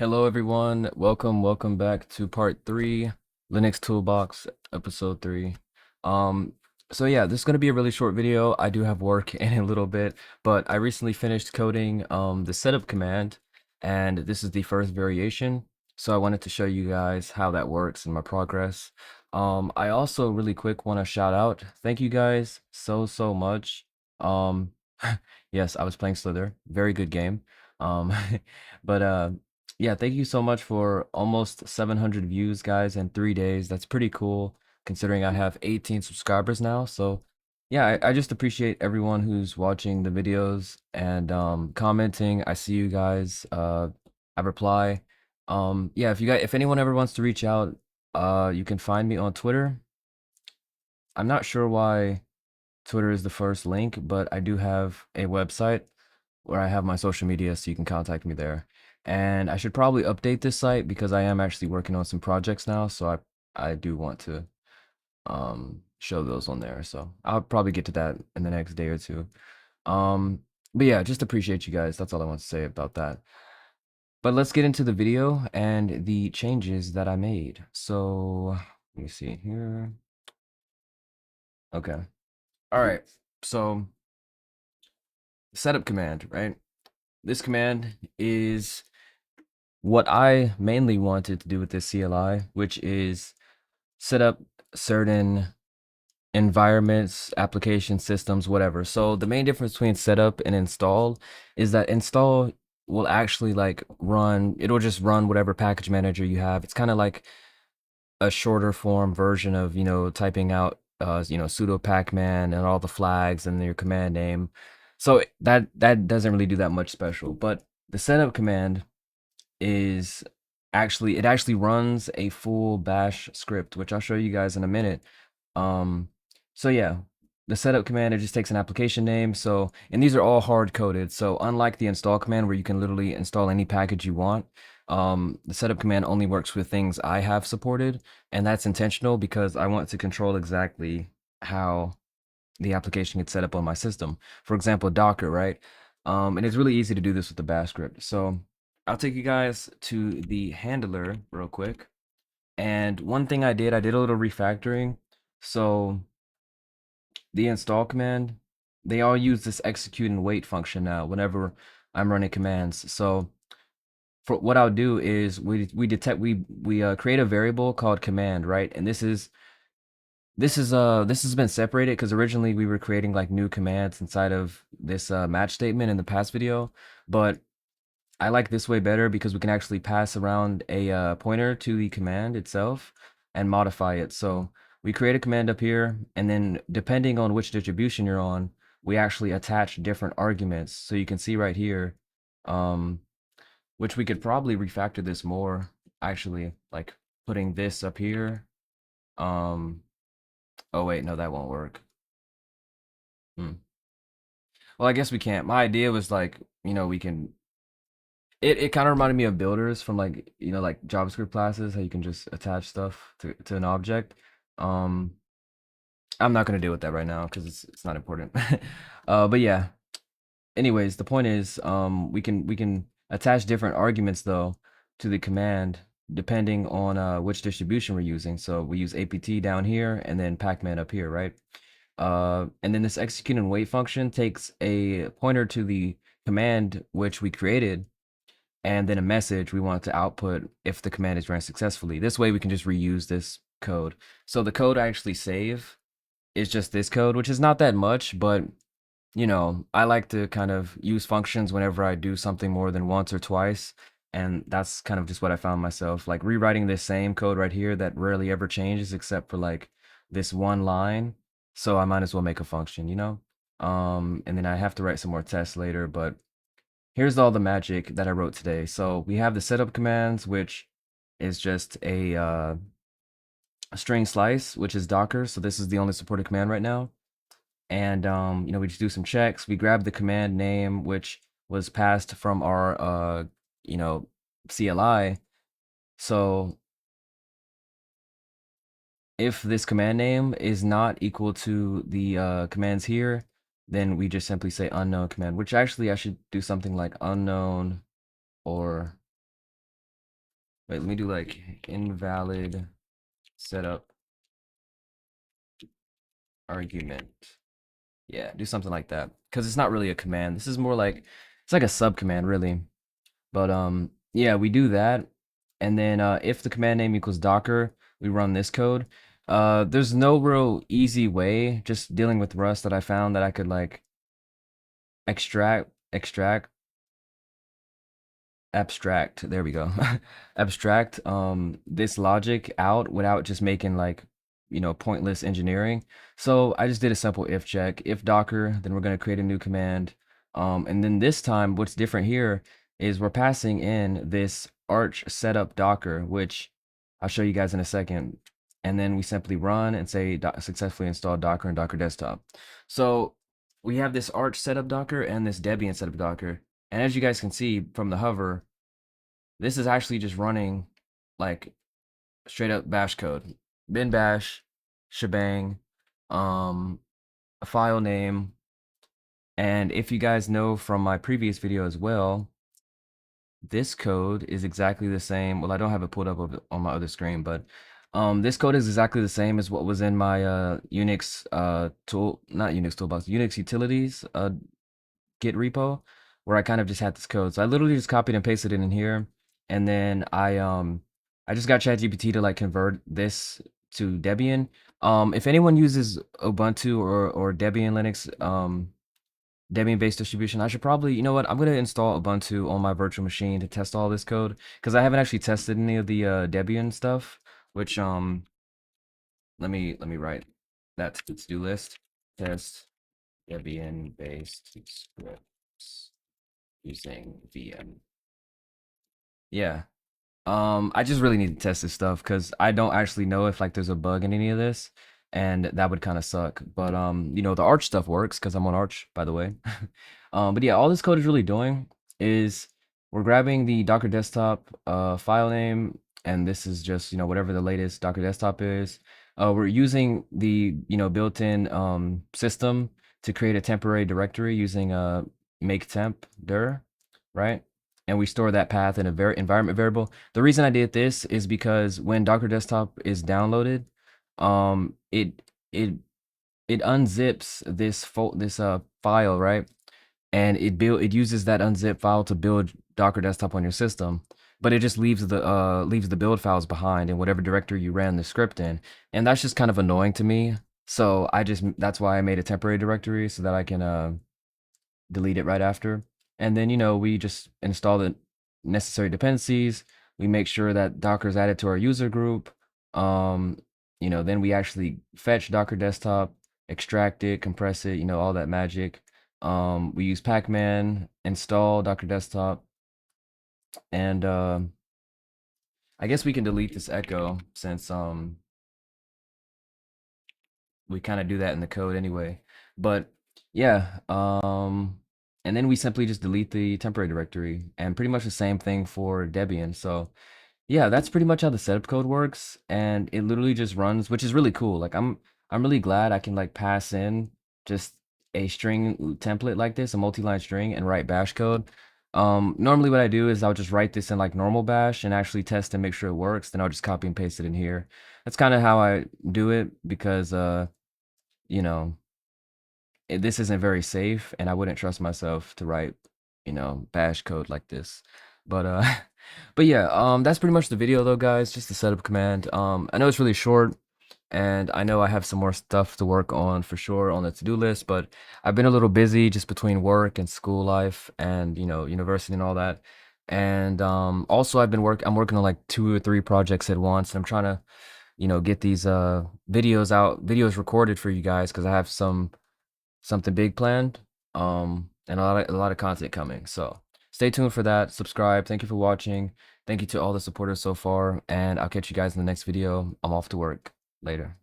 Hello everyone, welcome back to part 3, Linux Toolbox, episode 3. Um, so yeah, this is going to be a really short video. I do have work in a little bit, but I recently finished coding the setup command, and this is the first variation. So I wanted to show you guys how that works in my progress. I also really quick want to shout out, thank you guys so much. Um, yes, I was playing Slither, very good game. Um, but yeah, thank you so much for almost 700 views, guys, in 3 days. That's pretty cool, considering I have 18 subscribers now. So, yeah, I just appreciate everyone who's watching the videos and commenting. I see you guys. I reply. Yeah, if anyone ever wants to reach out, you can find me on Twitter. I'm not sure why Twitter is the first link, but I do have a website where I have my social media, so you can contact me there. And I should probably update this site because I am actually working on some projects now, so I do want to show those on there. So I'll probably get to that in the next day or two. Um but yeah, just appreciate you guys. That's all I want to say about that. But let's get into the video and the changes that I made. So let me see here. Okay. All right. So setup command, right? This command is what I mainly wanted to do with this CLI, which is set up certain environments, application systems, whatever. So the main difference between setup and install is that install will actually like run, it'll just run whatever package manager you have. It's kind of like a shorter form version of, typing out, sudo pacman and all the flags and your command name. So that doesn't really do that much special. But the setup command is it actually runs a full bash script, which I'll show you guys in a minute. Um, so yeah, the setup command, it just takes an application name. So, and these are all hard coded. So unlike the install command where you can literally install any package you want, the setup command only works with things I have supported. And that's intentional because I want to control exactly how the application gets set up on my system. For example, Docker, right? And it's really easy to do this with the bash script. So I'll take you guys to the handler real quick. And one thing I did a little refactoring. So the install command, they all use this execute and wait function now whenever I'm running commands. So for what I'll do is we create a variable called command, right? And this has been separated because originally we were creating like new commands inside of this match statement in the past video, but I like this way better because we can actually pass around a pointer to the command itself and modify it. So we create a command up here, and then depending on which distribution you're on, we actually attach different arguments. So you can see right here, um, which we could probably refactor this more, actually, like putting this up here. Um, oh wait, no, that won't work. Hmm. Well, I guess we can't. My idea was like, we can. It kind of reminded me of builders from like like JavaScript classes, how you can just attach stuff to an object. Um, I'm not gonna deal with that right now because it's not important. But yeah. Anyways, the point is, we can attach different arguments though to the command depending on which distribution we're using. So we use apt down here and then pacman up here, right? And then this execute and wait function takes a pointer to the command which we created and then a message we want to output if the command is ran successfully. This way we can just reuse this code. So the code I actually save is just this code, which is not that much, but I like to kind of use functions whenever I do something more than once or twice. And that's kind of just what I found myself like rewriting this same code right here that rarely ever changes except for like this one line. So I might as well make a function. And then I have to write some more tests later, but here's all the magic that I wrote today. So we have the setup commands, which is just a string slice, which is Docker. So this is the only supported command right now. And we just do some checks. We grab the command name, which was passed from our you know, CLI. So if this command name is not equal to the commands here, then we just simply say unknown command, which actually I should do something like unknown or Wait, let me do like invalid setup argument. Yeah, do something like that. Because it's not really a command. This is more like it's like a sub command, really. But yeah, we do that. And then if the command name equals Docker, we run this code. There's no real easy way, just dealing with Rust, that I found that I could like extract abstract, there we go. Abstract this logic out without just making like, pointless engineering. So I just did a simple if check. If Docker, then we're going to create a new command. And then this time what's different here is we're passing in this arch setup Docker, which I'll show you guys in a second. And then we simply run and say successfully installed Docker and Docker desktop. So we have this arch setup Docker and this Debian setup Docker. And as you guys can see from the hover, this is actually just running like straight up bash code. Bin bash, shebang, um, a file name. And if you guys know from my previous video as well, this code is exactly the same. Well, I don't have it pulled up on my other screen, but this code is exactly the same as what was in my Unix not Unix toolbox, Unix utilities Git repo, where I kind of just had this code. So I literally just copied and pasted it in here, and then I just got ChatGPT to like convert this to Debian. If anyone uses Ubuntu or Debian Linux, Debian based distribution, I should probably, you know what, I'm gonna install Ubuntu on my virtual machine to test all this code, because I haven't actually tested any of the Debian stuff. Which let me write that to the to-do list. Test Debian based scripts using VM. Yeah. I just really need to test this stuff because I don't actually know if like there's a bug in any of this, and that would kind of suck. But the Arch stuff works because I'm on Arch, by the way. But yeah, all this code is really doing is we're grabbing the Docker desktop file name, and this is just whatever the latest Docker desktop is. We're using the built-in system to create a temporary directory using make temp dir, right? And we store that path in a environment variable. The reason I did this is because when Docker Desktop is downloaded, um, it it it unzips this file, right? And it uses that unzip file to build Docker Desktop on your system, but it just leaves the build files behind in whatever directory you ran the script in, and that's just kind of annoying to me. So that's why I made a temporary directory so that I can delete it right after. And then, we just install the necessary dependencies. We make sure that Docker is added to our user group. Um, then we actually fetch Docker desktop, extract it, compress it, all that magic. We use Pacman, install Docker desktop, and I guess we can delete this echo since we kind of do that in the code anyway. But yeah, and then we simply just delete the temporary directory, and pretty much the same thing for Debian. So yeah, that's pretty much how the setup code works, and it literally just runs, which is really cool. Like I'm really glad I can like pass in just a string template like this, a multi-line string, and write bash code. Normally what I do is I'll just write this in like normal bash and actually test and make sure it works. Then I'll just copy and paste it in here. That's kind of how I do it because you know, this isn't very safe, and I wouldn't trust myself to write, bash code like this. But but yeah, that's pretty much the video though, guys. Just the setup command. I know it's really short, and I know I have some more stuff to work on for sure on the to-do list, but I've been a little busy just between work and school life and university and all that. And also I'm working on like 2 or 3 projects at once, and I'm trying to get these videos recorded for you guys because I have something big planned, and a lot of content coming. So stay tuned for that. Subscribe. Thank you for watching. Thank you to all the supporters so far, and I'll catch you guys in the next video. I'm off to work. Later.